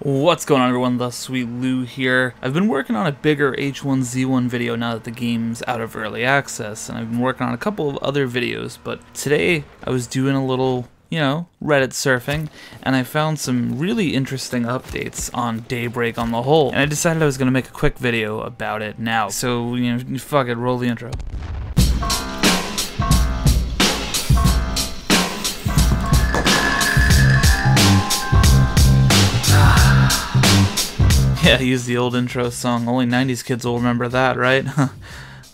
What's going on, everyone? The Sweet Lou here. I've been working on a bigger H1Z1 video now that the game's out of early access, and I've been working on a couple of other videos, but today I was doing a little, Reddit surfing, and I found some really interesting updates on Daybreak on the whole, and I decided I was going to make a quick video about it now. So, fuck it, roll the intro. Yeah, I used the old intro song. Only 90s kids will remember that, right?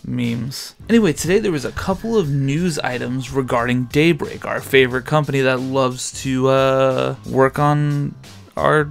Memes. Anyway, today there was a couple of news items regarding Daybreak, our favorite company that loves to work on our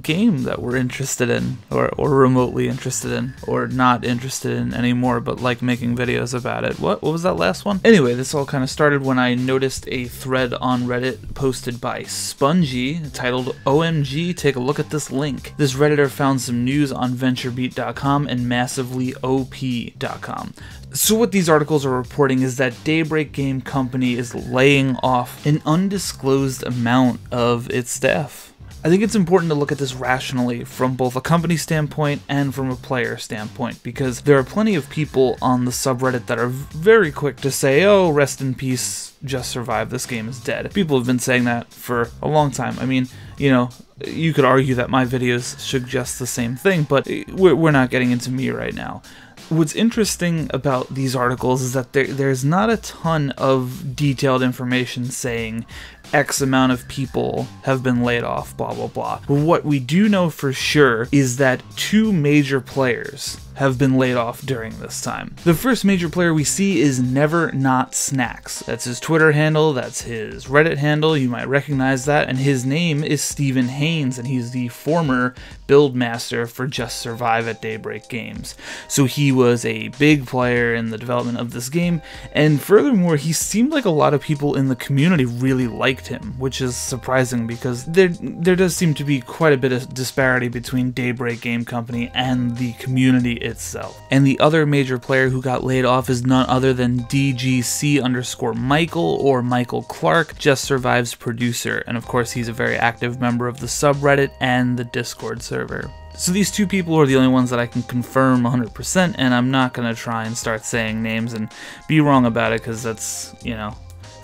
game that we're interested in, or remotely interested in, or not interested in anymore, but like making videos about it. What was that last one? Anyway, this all kind of started when I noticed a thread on Reddit posted by Spongy titled OMG, take a look at this link. This Redditor found some news on VentureBeat.com and MassivelyOP.com. So what these articles are reporting is that Daybreak Game Company is laying off an undisclosed amount of its staff. I think it's important to look at this rationally from both a company standpoint and from a player standpoint, because there are plenty of people on the subreddit that are very quick to say, oh, rest in peace, Just Survive, this game is dead. People have been saying that for a long time. I mean, you could argue that my videos suggest the same thing, but we're not getting into me right now. What's interesting about these articles is that there's not a ton of detailed information saying X amount of people have been laid off, blah blah blah. But what we do know for sure is that two major players have been laid off during this time. The first major player we see is NeverNotSnacks. That's his Twitter handle, that's his Reddit handle, you might recognize that, and his name is Stephen Haines, and he's the former build master for Just Survive at Daybreak Games. So he was a big player in the development of this game, and furthermore, he seemed like a lot of people in the community really liked him, which is surprising because there does seem to be quite a bit of disparity between Daybreak Game Company and the community itself. And the other major player who got laid off is none other than DGC_Michael, or Michael Clark, Just Survive's producer, and of course he's a very active member of the subreddit and the Discord server. So these two people are the only ones that I can confirm 100%, and I'm not gonna try and start saying names and be wrong about it, because that's,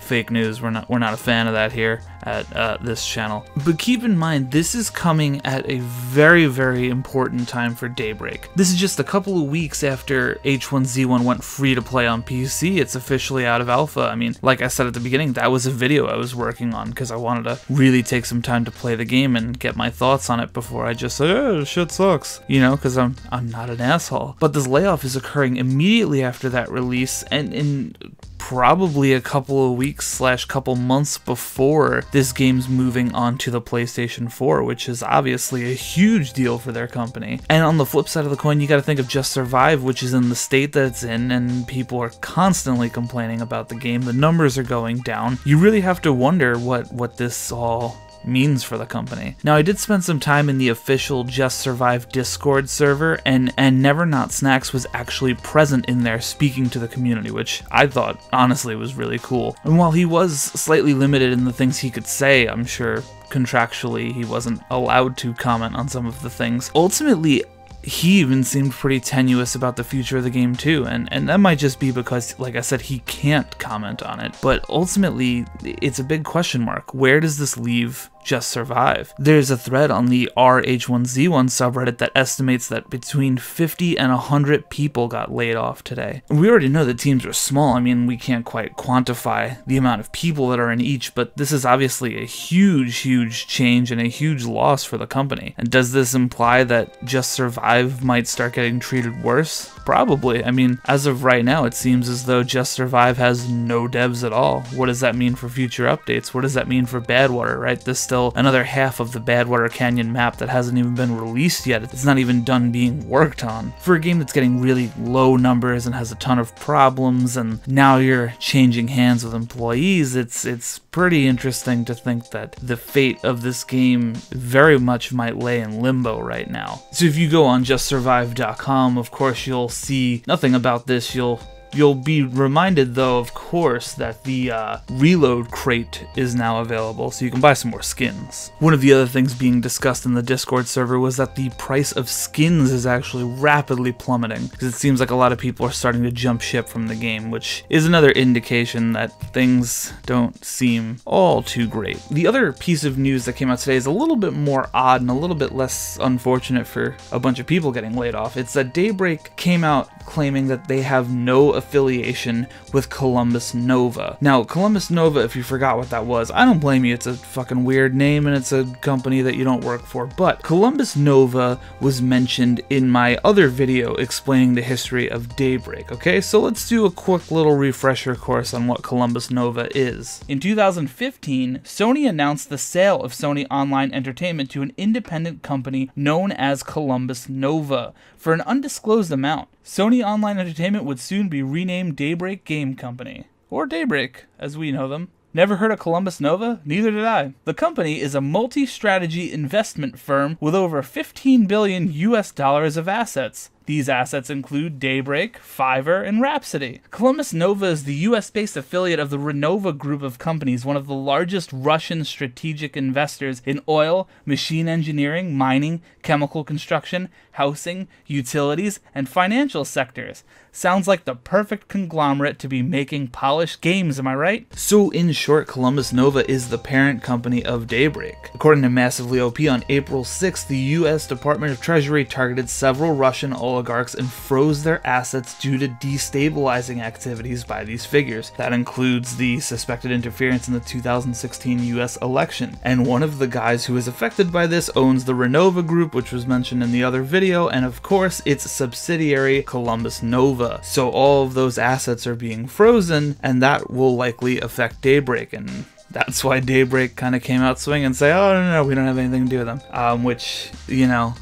fake news. We're not a fan of that here at this channel. But keep in mind, this is coming at a very, very important time for Daybreak. This is just a couple of weeks after H1Z1 went free to play on PC. It's officially out of alpha. I mean, like I said at the beginning, that was a video I was working on because I wanted to really take some time to play the game and get my thoughts on it before I just say, oh, shit sucks, because I'm not an asshole. But this layoff is occurring immediately after that release, and in probably a couple of weeks / couple months before this game's moving on to the PlayStation 4, which is obviously a huge deal for their company. And on the flip side of the coin, you gotta think of Just Survive, which is in the state that it's in, and people are constantly complaining about the game. The numbers are going down. You really have to wonder what this all means for the company. Now, I did spend some time in the official Just Survive Discord server, and NeverNotSnacks was actually present in there speaking to the community, which I thought honestly was really cool. And while he was slightly limited in the things he could say, I'm sure contractually he wasn't allowed to comment on some of the things. Ultimately, he even seemed pretty tenuous about the future of the game too, and that might just be because, like I said, he can't comment on it, but ultimately it's a big question mark. Where does this leave Just Survive? There's a thread on the H1Z1 subreddit that estimates that between 50 and 100 people got laid off today. We already know that teams are small. I mean, we can't quite quantify the amount of people that are in each, but this is obviously a huge change and a huge loss for the company. And does this imply that Just Survive might start getting treated worse? Probably. I mean, as of right now, it seems as though Just Survive has no devs at all. What does that mean for future updates? What does that mean for Badwater, right? There's still another half of the Badwater Canyon map that hasn't even been released yet. It's not even done being worked on. For a game that's getting really low numbers and has a ton of problems, and now you're changing hands with employees, it's pretty interesting to think that the fate of this game very much might lay in limbo right now. So if you go on JustSurvive.com, of course you'll see nothing about this. You'll You'll be reminded though, of course, that the reload crate is now available, so you can buy some more skins. One of the other things being discussed in the Discord server was that the price of skins is actually rapidly plummeting, because it seems like a lot of people are starting to jump ship from the game, which is another indication that things don't seem all too great. The other piece of news that came out today is a little bit more odd and a little bit less unfortunate for a bunch of people getting laid off. It's that Daybreak came out claiming that they have no affiliation with Columbus Nova. Now, Columbus Nova, if you forgot what that was, I don't blame you. It's a fucking weird name and it's a company that you don't work for, but Columbus Nova was mentioned in my other video explaining the history of Daybreak, okay? So let's do a quick little refresher course on what Columbus Nova is. In 2015, Sony announced the sale of Sony Online Entertainment to an independent company known as Columbus Nova for an undisclosed amount. Sony Online Entertainment would soon be renamed Daybreak Game Company, or Daybreak as we know them. Never heard of Columbus Nova? Neither did I. The company is a multi-strategy investment firm with over $15 billion of assets. These assets include Daybreak, Fiverr, and Rhapsody. Columbus Nova is the US-based affiliate of the Renova group of companies, one of the largest Russian strategic investors in oil, machine engineering, mining, chemical construction, housing, utilities, and financial sectors. Sounds like the perfect conglomerate to be making polished games, am I right? So in short, Columbus Nova is the parent company of Daybreak. According to Massively OP, on April 6th, the US Department of Treasury targeted several Russian oligarchs and froze their assets due to destabilizing activities by these figures. That includes the suspected interference in the 2016 US election. And one of the guys who is affected by this owns the Renova Group, which was mentioned in the other video, and of course its subsidiary Columbus Nova. So all of those assets are being frozen, and that will likely affect Daybreak, and that's why Daybreak kind of came out swinging and say, oh no, we don't have anything to do with them. Which, you know,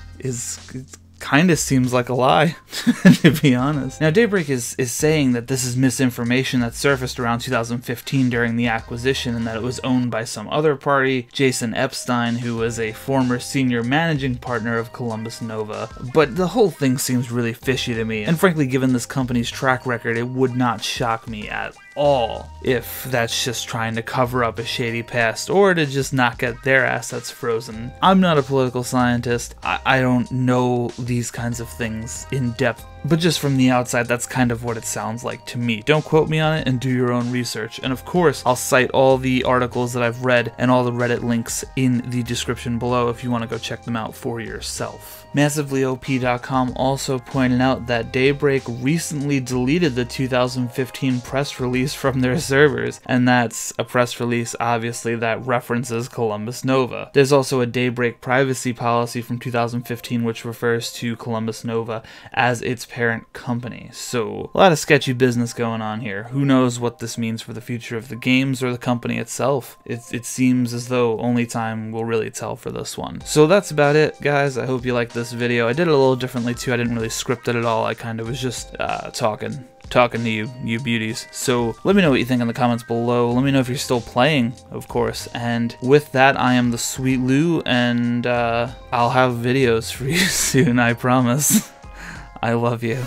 kind of seems like a lie, to be honest. Now, Daybreak is saying that this is misinformation that surfaced around 2015 during the acquisition, and that it was owned by some other party, Jason Epstein, who was a former senior managing partner of Columbus Nova. But the whole thing seems really fishy to me, and frankly, given this company's track record, it would not shock me at all if that's just trying to cover up a shady past or to just not get their assets frozen. I'm not a political scientist. I don't know these kinds of things in depth, but just from the outside, that's kind of what it sounds like to me. Don't quote me on it and do your own research. And of course, I'll cite all the articles that I've read and all the Reddit links in the description below if you want to go check them out for yourself. MassivelyOP.com also pointed out that Daybreak recently deleted the 2015 press release from their servers, and that's a press release, obviously, that references Columbus Nova. There's also a Daybreak privacy policy from 2015 which refers to Columbus Nova as its parent company. So, a lot of sketchy business going on here. Who knows what this means for the future of the games or the company itself? It seems as though only time will really tell for this one. So that's about it, guys. I hope you liked this video. I did it a little differently too. I didn't really script it at all. I kind of was just talking to you beauties. So let me know what you think in the comments below. Let me know if you're still playing, of course. And with that, I am the Sweet Lou, and I'll have videos for you soon, I promise. I love you.